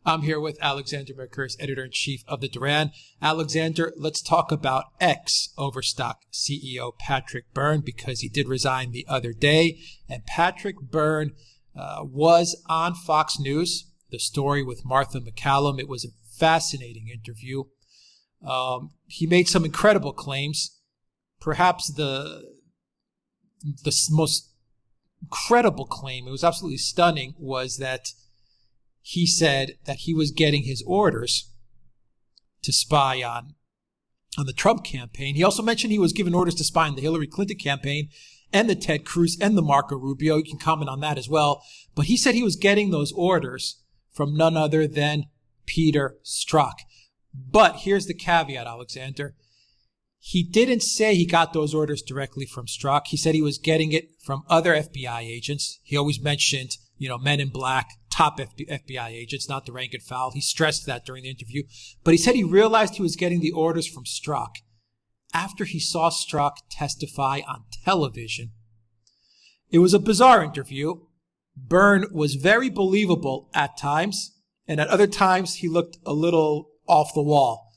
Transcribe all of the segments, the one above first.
I'm here with Alexander Mercouris, editor-in-chief of the Duran. Alexander, let's talk about ex-Overstock CEO Patrick Byrne, because he did resign the other day. And Patrick Byrne was on Fox News, the story with Martha McCallum. It was a fascinating interview. He made some incredible claims. Perhaps the most incredible claim, it was absolutely stunning, was that he said that he was getting his orders to spy on the Trump campaign. He also mentioned he was given orders to spy on the Hillary Clinton campaign and the Ted Cruz and the Marco Rubio. You can comment on that as well. But he said he was getting those orders from none other than Peter Strzok. But here's the caveat, Alexander. He didn't say he got those orders directly from Strzok. He said he was getting it from other FBI agents. He always mentioned, men in black, top FBI agents, not the rank and file. He stressed that during the interview. But he said he realized he was getting the orders from Strzok after he saw Strzok testify on television. It was a bizarre interview. Byrne was very believable at times, and at other times he looked a little off the wall.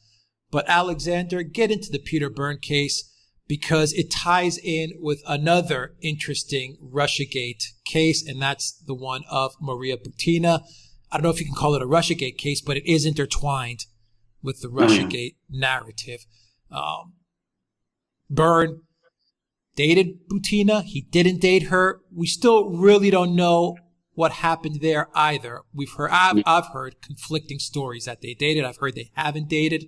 But Alexander, get into the Peter Byrne case, because it ties in with another interesting Russiagate case, and that's the one of Maria Butina. I don't know if you can call it a Russiagate case, but it is intertwined with the Russiagate narrative. Byrne dated Butina. He didn't date her. We still really don't know what happened there either. I've heard conflicting stories that they dated. I've heard they haven't dated.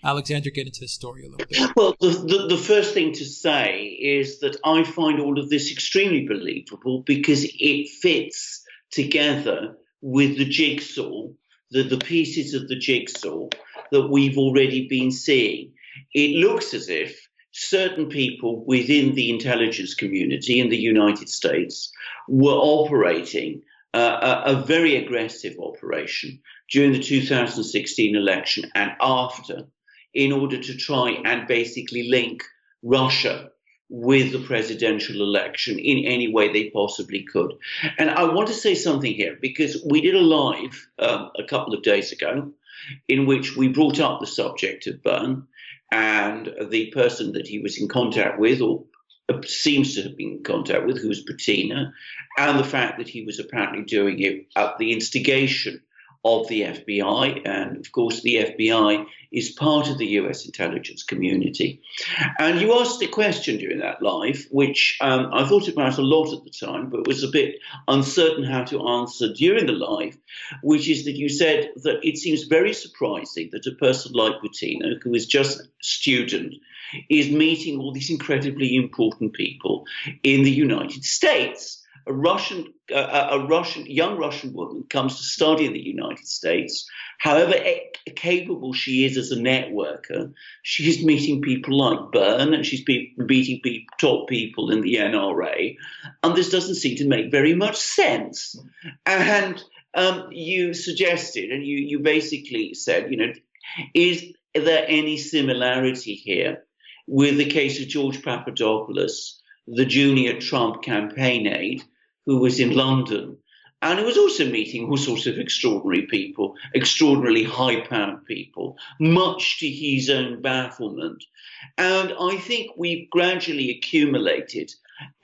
Alexander, get into the story a little bit. Well, the first thing to say is that I find all of this extremely believable because it fits together with the jigsaw, the pieces of the jigsaw that we've already been seeing. It looks as if certain people within the intelligence community in the United States were operating a very aggressive operation during the 2016 election and after, in order to try and basically link Russia with the presidential election in any way they possibly could. And I want to say something here, because we did a live a couple of days ago in which we brought up the subject of Bern and the person that he was in contact with, or seems to have been in contact with, who was Butina, and the fact that he was apparently doing it at the instigation of the FBI. And of course, the FBI is part of the US intelligence community. And you asked a question during that live, which I thought about a lot at the time, but was a bit uncertain how to answer during the live, which is that you said that it seems very surprising that a person like Butina, who is just a student, is meeting all these incredibly important people in the United States. A young Russian woman comes to study in the United States. However capable she is as a networker, she's meeting people like Bern, and she's meeting top people in the NRA, and this doesn't seem to make very much sense. And you suggested, and you basically said, is there any similarity here with the case of George Papadopoulos, the junior Trump campaign aide, who was in London, and who was also meeting all sorts of extraordinary people, extraordinarily high-powered people, much to his own bafflement. And I think we've gradually accumulated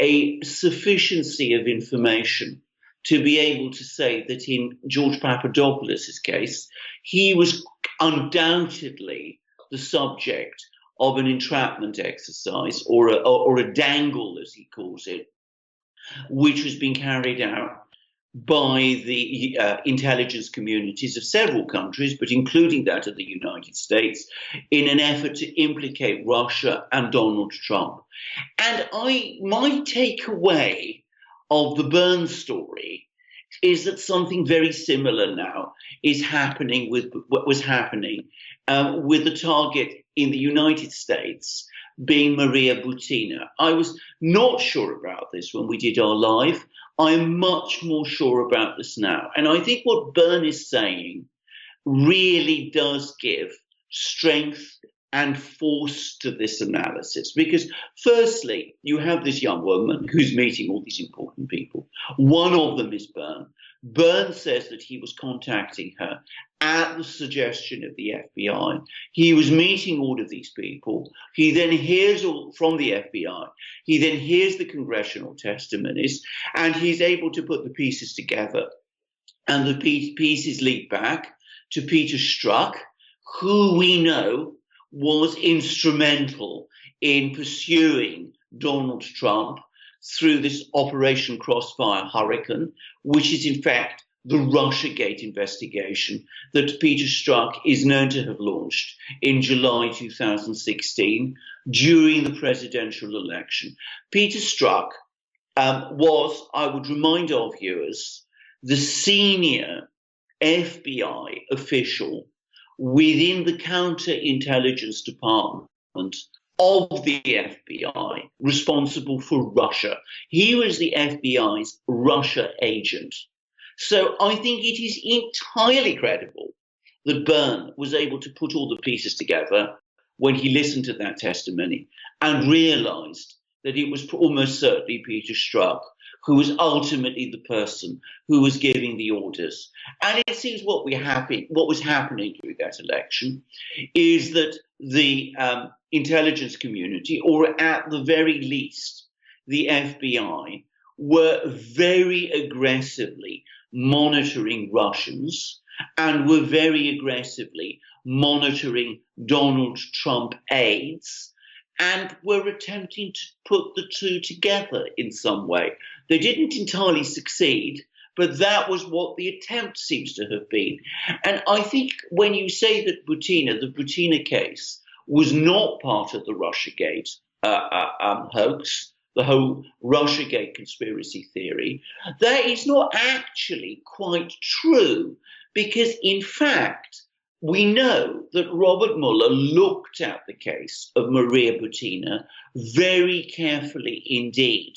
a sufficiency of information to be able to say that in George Papadopoulos' case, he was undoubtedly the subject of an entrapment exercise, or a dangle, as he calls it, which was being carried out by the intelligence communities of several countries, but including that of the United States, in an effort to implicate Russia and Donald Trump. And my takeaway of the Bern story is that something very similar now is happening with what was happening with the target in the United States being Maria Butina. I was not sure about this when we did our live. I'm much more sure about this now. And I think what Bern is saying really does give strength and forced to this analysis. Because firstly, you have this young woman who's meeting all these important people. One of them is Bern. Bern says that he was contacting her at the suggestion of the FBI. He was meeting all of these people. He then hears from the FBI. He then hears the congressional testimonies, and he's able to put the pieces together. And the pieces lead back to Peter Strzok, who we know was instrumental in pursuing Donald Trump through this Operation Crossfire Hurricane, which is in fact the Russiagate investigation that Peter Strzok is known to have launched in July 2016 during the presidential election. Peter Strzok was, I would remind our viewers, the senior FBI official within the counterintelligence department of the FBI responsible for Russia. He was the FBI's Russia agent. So I think it is entirely credible that Byrne was able to put all the pieces together when he listened to that testimony and realized that it was almost certainly Peter Strzok who was ultimately the person who was giving the orders. And it seems what was happening during that election is that the intelligence community, or at the very least the FBI, were very aggressively monitoring Russians and were very aggressively monitoring Donald Trump aides, and were attempting to put the two together in some way. They didn't entirely succeed, but that was what the attempt seems to have been. And I think when you say that the Butina case was not part of the Russiagate hoax, the whole Russiagate conspiracy theory, that is not actually quite true, because in fact, we know that Robert Mueller looked at the case of Maria Butina very carefully indeed.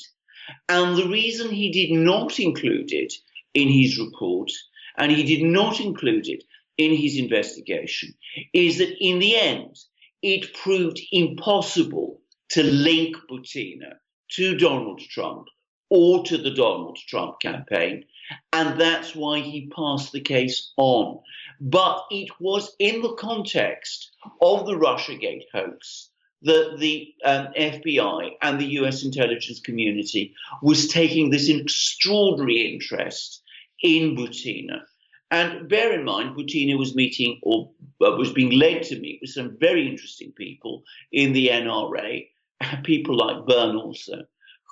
And the reason he did not include it in his report, and he did not include it in his investigation, is that in the end, it proved impossible to link Butina to Donald Trump or to the Donald Trump campaign. And that's why he passed the case on. But it was in the context of the Russiagate hoax that the FBI and the US intelligence community was taking this extraordinary interest in Butina. And bear in mind, Butina was meeting, or was being led to meet with some very interesting people in the NRA, people like Bern also,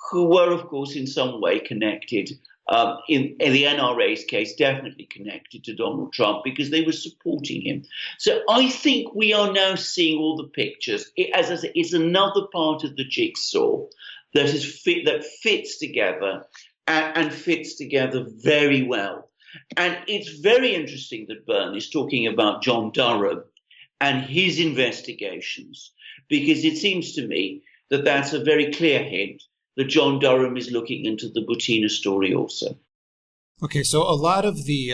who were, of course, in some way connected, in the NRA's case, definitely connected to Donald Trump, because they were supporting him. So I think we are now seeing all the pictures. It's another part of the jigsaw that fits together and fits together very well. And it's very interesting that Byrne is talking about John Durham and his investigations, because it seems to me that that's a very clear hint that John Durham is looking into the Butina story also. Okay, so a lot of the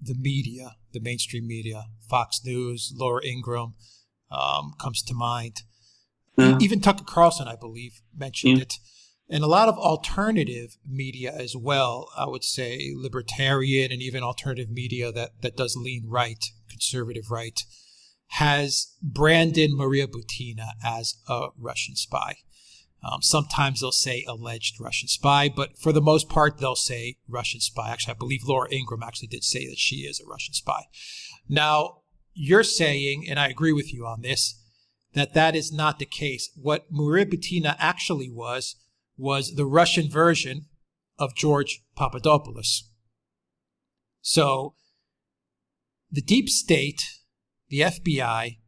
media, the mainstream media, Fox News, Laura Ingraham comes to mind. Even Tucker Carlson, I believe, mentioned it. And a lot of alternative media as well, I would say libertarian and even alternative media that does lean right, conservative right, has branded Maria Butina as a Russian spy. Sometimes they'll say alleged Russian spy, but for the most part, they'll say Russian spy. Actually, I believe Laura Ingraham actually did say that she is a Russian spy. Now, you're saying, and I agree with you on this, that is not the case. What Maria Butina actually was the Russian version of George Papadopoulos. So the deep state, the FBI,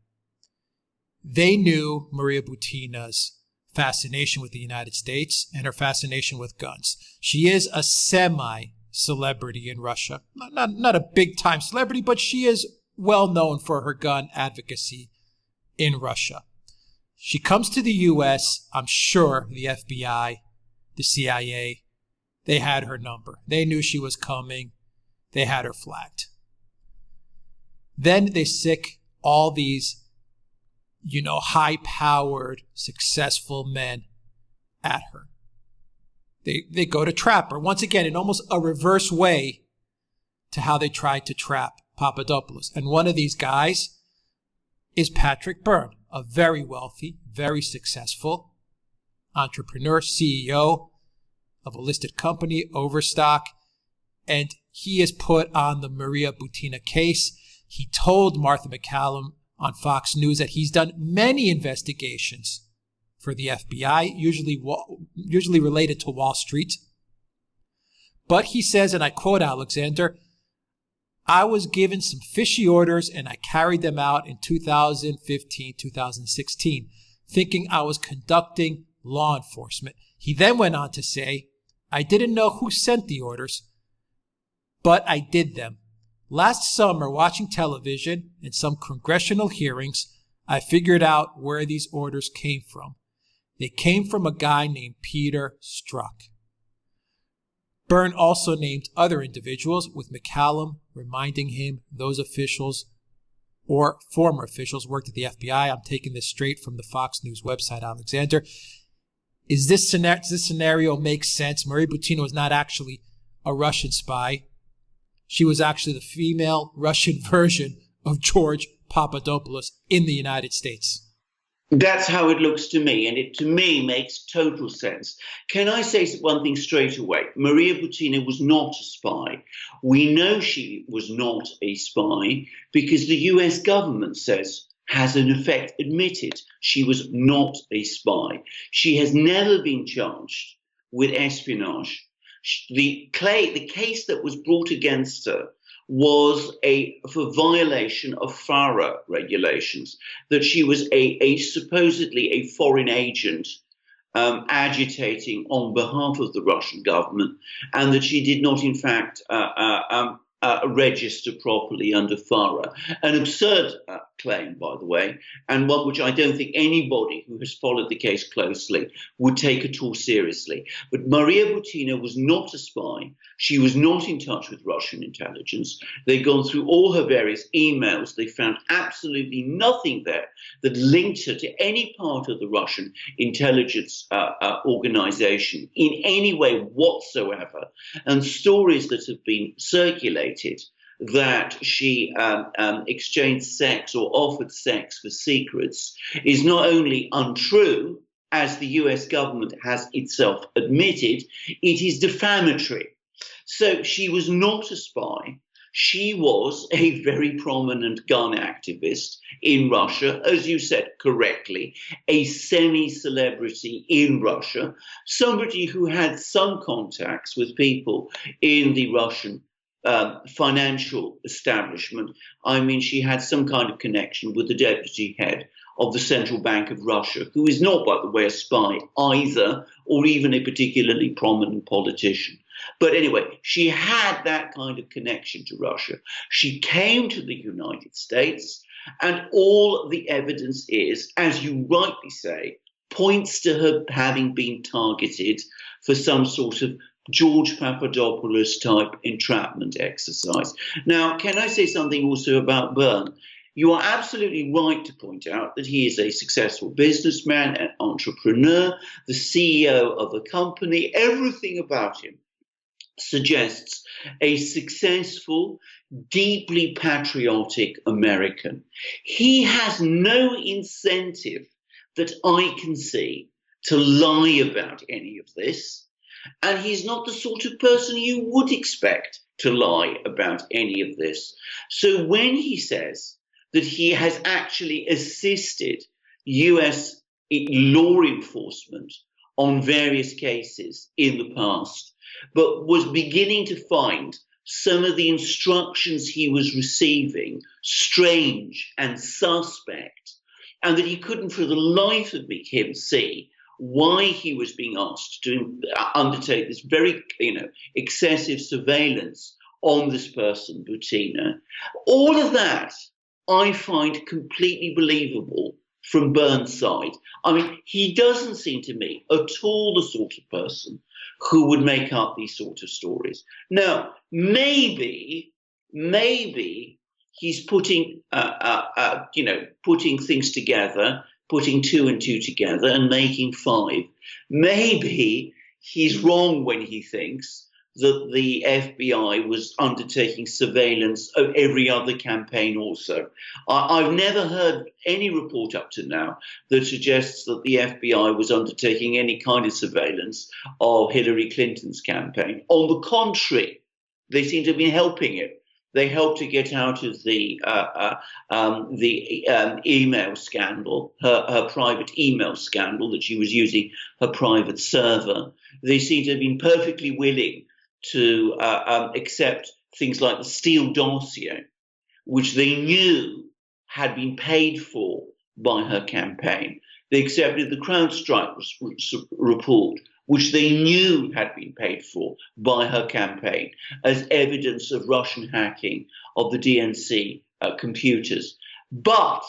they knew Maria Butina's fascination with the United States and her fascination with guns. She is a semi-celebrity in Russia. Not a big-time celebrity, but she is well known for her gun advocacy in Russia. She comes to the U.S., I'm sure the FBI, the CIA, they had her number. They knew she was coming. They had her flagged. Then they sick all these high-powered, successful men at her. They go to trap her. Once again, in almost a reverse way to how they tried to trap Papadopoulos. And one of these guys is Patrick Byrne, a very wealthy, very successful entrepreneur, CEO of a listed company, Overstock. And he is put on the Maria Butina case. He told Martha McCallum on Fox News that he's done many investigations for the FBI, usually related to Wall Street. But he says, and I quote Alexander, "I was given some fishy orders and I carried them out in 2015, 2016, thinking I was conducting law enforcement." He then went on to say, "I didn't know who sent the orders, but I did them. Last summer, watching television and some congressional hearings, I figured out where these orders came from. They came from a guy named Peter Strzok." Byrne also named other individuals, with McCallum reminding him those officials or former officials worked at the FBI. I'm taking this straight from the Fox News website, Alexander. Does this scenario make sense? Maria Butina was not actually a Russian spy. She was actually the female Russian version of George Papadopoulos in the United States. That's how it looks to me, and it to me makes total sense. Can I say one thing straight away? Maria Butina was not a spy. We know she was not a spy because the US government has in effect admitted she was not a spy. She has never been charged with espionage. The case that was brought against her was for violation of FARA regulations, that she was supposedly a foreign agent agitating on behalf of the Russian government, and that she did not, in fact, register properly under FARA. An absurd claim, by the way, and one which I don't think anybody who has followed the case closely would take at all seriously. But Maria Butina was not a spy. She was not in touch with Russian intelligence. They'd gone through all her various emails. They found absolutely nothing there that linked her to any part of the Russian intelligence organization in any way whatsoever. And stories that have been circulated that she exchanged sex or offered sex for secrets is not only untrue, as the US government has itself admitted, it is defamatory. So she was not a spy. She was a very prominent gun activist in Russia, as you said correctly, a semi-celebrity in Russia, somebody who had some contacts with people in the Russian financial establishment. I mean, she had some kind of connection with the deputy head of the Central Bank of Russia, who is not, by the way, a spy either, or even a particularly prominent politician. But anyway, she had that kind of connection to Russia. She came to the United States, and all the evidence is, as you rightly say, points to her having been targeted for some sort of George Papadopoulos type entrapment exercise. Now, can I say something also about Bern? You are absolutely right to point out that he is a successful businessman, an entrepreneur, the CEO of a company. Everything about him suggests a successful, deeply patriotic American. He has no incentive that I can see to lie about any of this. And he's not the sort of person you would expect to lie about any of this. So when he says that he has actually assisted US law enforcement on various cases in the past, but was beginning to find some of the instructions he was receiving strange and suspect, and that he couldn't for the life of him see why he was being asked to undertake this very, excessive surveillance on this person, Butina. All of that I find completely believable from Bern's side. I mean, he doesn't seem to me at all the sort of person who would make up these sort of stories. Now, maybe he's putting putting things together, putting 2 and 2 together and making 5. Maybe he's wrong when he thinks that the FBI was undertaking surveillance of every other campaign also. I've never heard any report up to now that suggests that the FBI was undertaking any kind of surveillance of Hillary Clinton's campaign. On the contrary, they seem to have been helping it. They helped to get out of the email scandal, her private email scandal that she was using her private server. They seem to have been perfectly willing to accept things like the Steele dossier, which they knew had been paid for by her campaign. They accepted the CrowdStrike report, which they knew had been paid for by her campaign, as evidence of Russian hacking of the DNC computers. But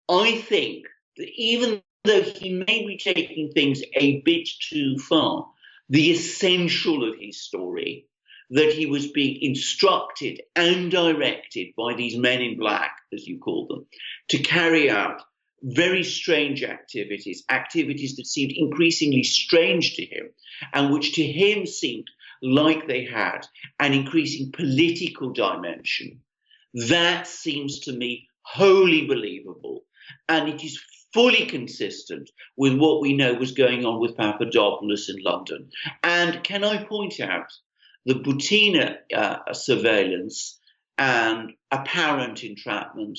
I think that even though he may be taking things a bit too far, the essential of his story, that he was being instructed and directed by these men in black, as you call them, to carry out very strange activities that seemed increasingly strange to him, and which to him seemed like they had an increasing political dimension. That seems to me wholly believable, and it is fully consistent with what we know was going on with Papadopoulos in London. And can I point out the Butina surveillance and apparent entrapment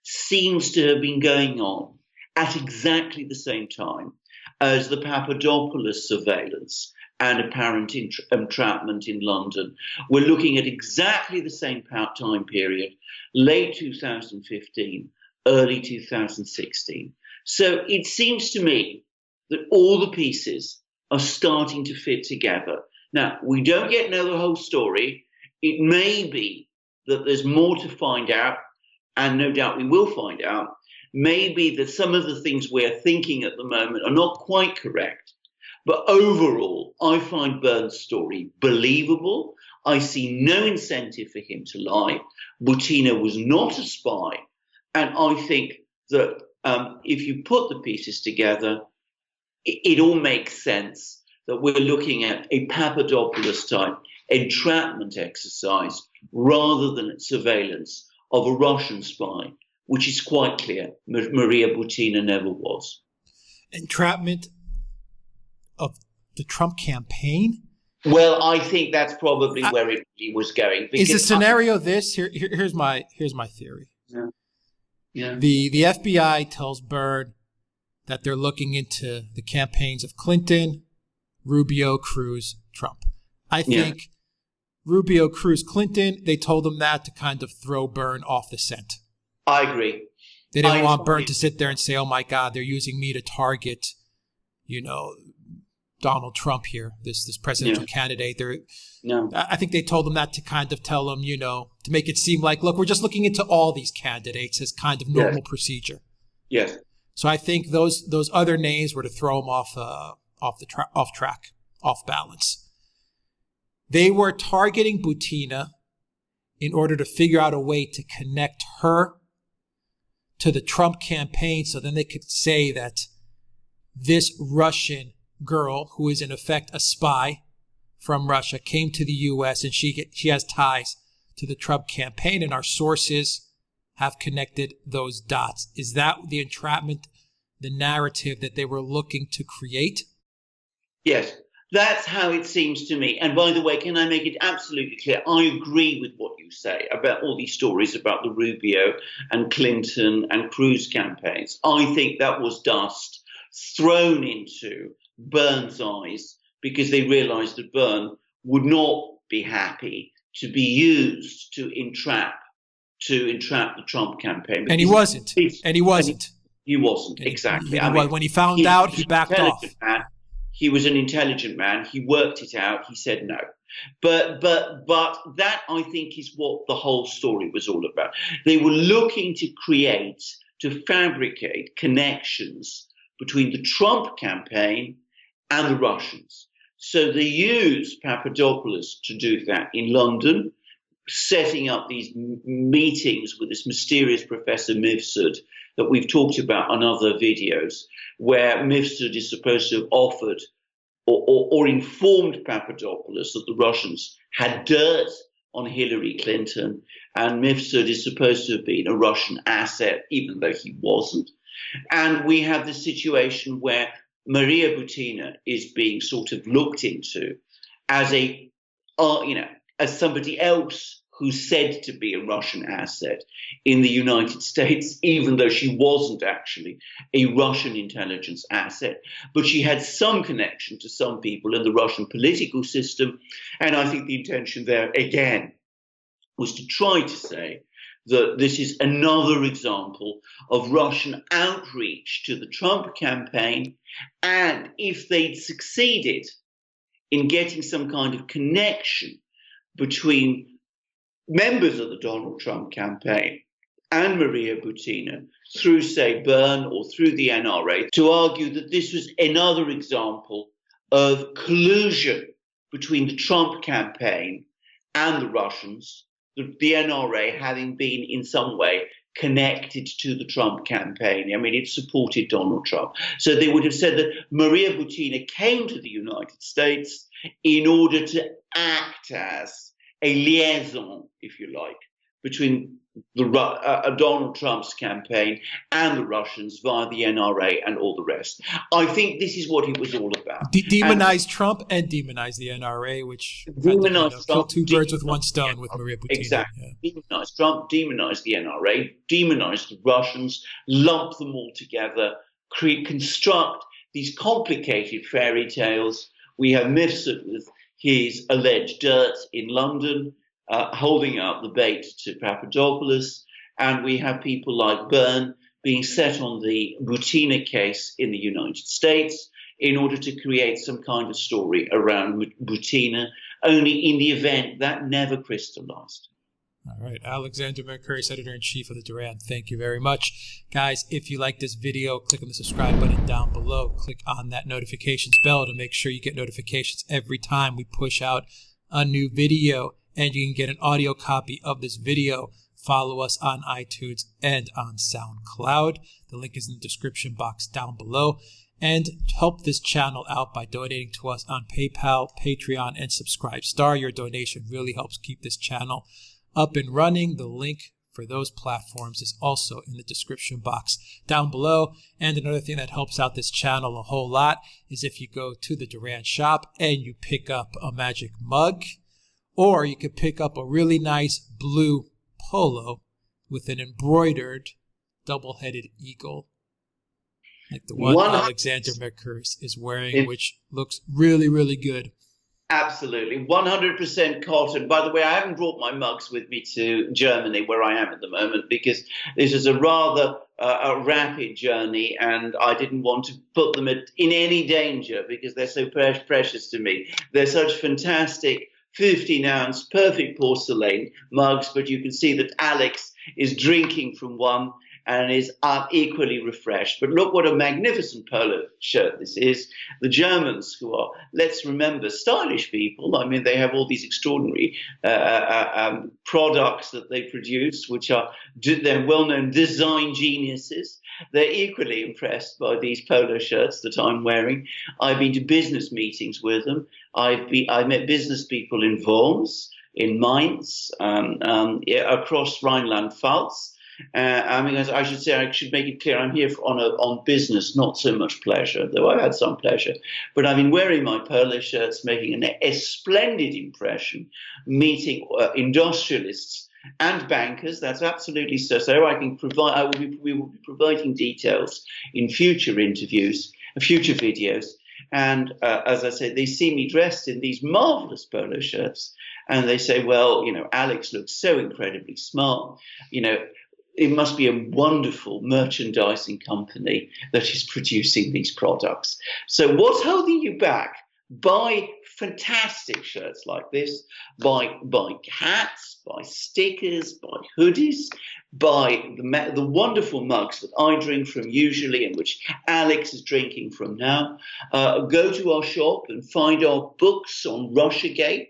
seems to have been going on at exactly the same time as the Papadopoulos surveillance and apparent entrapment in London. We're looking at exactly the same time period, late 2015, early 2016. So it seems to me that all the pieces are starting to fit together. Now, we don't yet know the whole story. It may be that there's more to find out, and no doubt we will find out. Maybe that some of the things we're thinking at the moment are not quite correct. But overall, I find Byrne's story believable. I see no incentive for him to lie. Butina was not a spy. And I think that if you put the pieces together, it all makes sense that we're looking at a Papadopoulos-type entrapment exercise rather than surveillance of a Russian spy, which is quite clear Maria Butina never was. Entrapment of the Trump campaign? Well, I think that's probably where it really was going. Is the scenario this? Here's my theory. Yeah. Yeah. The FBI tells Byrne that they're looking into the campaigns of Clinton, Rubio, Cruz, Trump. I think Rubio, Cruz, Clinton, they told him that to kind of throw Byrne off the scent. I agree. They didn't want Byrne to sit there and say, oh my God, they're using me to target, Donald Trump here, this presidential candidate. I think they told him that to kind of tell him, to make it seem like, look, we're just looking into all these candidates as kind of normal procedure. Yes. So I think those other names were to throw him off track, off balance. They were targeting Butina in order to figure out a way to connect her to the Trump campaign, so then they could say that this Russian girl, who is in effect a spy from Russia, came to the U.S. and she has ties to the Trump campaign, and our sources have connected those dots. Is that the entrapment, the narrative that they were looking to create? Yes, that's how it seems to me. And by the way, can I make it absolutely clear? I agree with what you say about all these stories about the Rubio and Clinton and Cruz campaigns. I think that was dust thrown into Byrne's eyes because they realized that Byrne would not be happy to be used to entrap the Trump campaign. And he wasn't. He wasn't, exactly. When he found out, he backed off. He was an intelligent man. He worked it out. He said no. But that, I think, is what the whole story was all about. They were looking to fabricate connections between the Trump campaign and the Russians. So they used Papadopoulos to do that in London, setting up these meetings with this mysterious Professor Mifsud that we've talked about on other videos, where Mifsud is supposed to have offered or informed Papadopoulos that the Russians had dirt on Hillary Clinton, and Mifsud is supposed to have been a Russian asset, even though he wasn't. And we have the situation where Maria Butina is being sort of looked into as as somebody else who's said to be a Russian asset in the United States, even though she wasn't actually a Russian intelligence asset. But she had some connection to some people in the Russian political system. And I think the intention there, again, was to try to say that this is another example of Russian outreach to the Trump campaign. And if they'd succeeded in getting some kind of connection between members of the Donald Trump campaign and Maria Butina through, say, Bern or through the NRA, to argue that this was another example of collusion between the Trump campaign and the Russians, the NRA having been in some way connected to the Trump campaign. I mean, it supported Donald Trump. So they would have said that Maria Butina came to the United States in order to act as a liaison, if you like, between Donald Trump's campaign and the Russians via the NRA and all the rest. I think this is what it was all about. Demonize Trump and demonize the NRA, which kill two birds with one stone with Maria Butina. Exactly. Yeah. Demonize Trump, demonize the NRA, demonize the Russians, lump them all together, construct these complicated fairy tales. We have Mifsud with his alleged dirt in London, holding out the bait to Papadopoulos. And we have people like Bern being set on the Butina case in the United States in order to create some kind of story around Butina, only in the event that never crystallized. All right. Alexander Mercouris, Editor-in-Chief of the Duran. Thank you very much. Guys, if you like this video, click on the subscribe button down below. Click on that notifications bell to make sure you get notifications every time we push out a new video. And you can get an audio copy of this video. Follow us on iTunes and on Soundcloud. The link is in the description box down below. And help this channel out by donating to us on PayPal, Patreon, and Subscribestar. Your donation really helps keep this channel up and running. The link for those platforms is also in the description box down below. And another thing that helps out this channel a whole lot is if you go to the Duran shop and you pick up a magic mug, or you could pick up a really nice blue polo with an embroidered double-headed eagle, like the one Alexander Mercouris is wearing, which looks really, really good. Absolutely. 100% cotton. By the way, I haven't brought my mugs with me to Germany, where I am at the moment, because this is a rather a rapid journey, and I didn't want to put them in any danger because they're so precious to me. They're such fantastic 15-ounce perfect porcelain mugs, but you can see that Alex is drinking from one and is equally refreshed. But look what a magnificent polo shirt this is. The Germans, who are, let's remember, stylish people. I mean, they have all these extraordinary products that they produce, which are they're well-known design geniuses. They're equally impressed by these polo shirts that I'm wearing. I've been to business meetings with them. I met business people in Worms, in Mainz, across Rhineland-Pfalz. I should say, I should make it clear, I'm here on business, not so much pleasure, though I've had some pleasure. But I've been wearing my polo shirts, making a splendid impression, meeting industrialists and bankers. That's absolutely so. We will be providing details in future interviews, future videos. And as I said, they see me dressed in these marvelous polo shirts, and they say, well, Alex looks so incredibly smart, it must be a wonderful merchandising company that is producing these products. So what's holding you back? Buy fantastic shirts like this, buy hats, buy stickers, buy hoodies, buy the wonderful mugs that I drink from usually and which Alex is drinking from now. Go to our shop and find our books on Russiagate.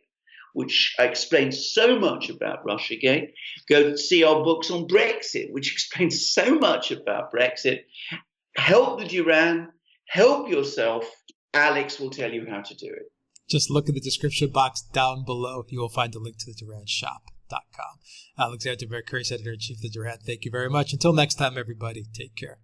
which explains so much about Russiagate. Go see our books on Brexit, which explains so much about Brexit. Help the Duran, help yourself. Alex will tell you how to do it. Just look in the description box down below. You will find a link to the DuranShop.com. Alexander Mercouris, Editor-in-Chief of the Duran. Thank you very much. Until next time, everybody, take care.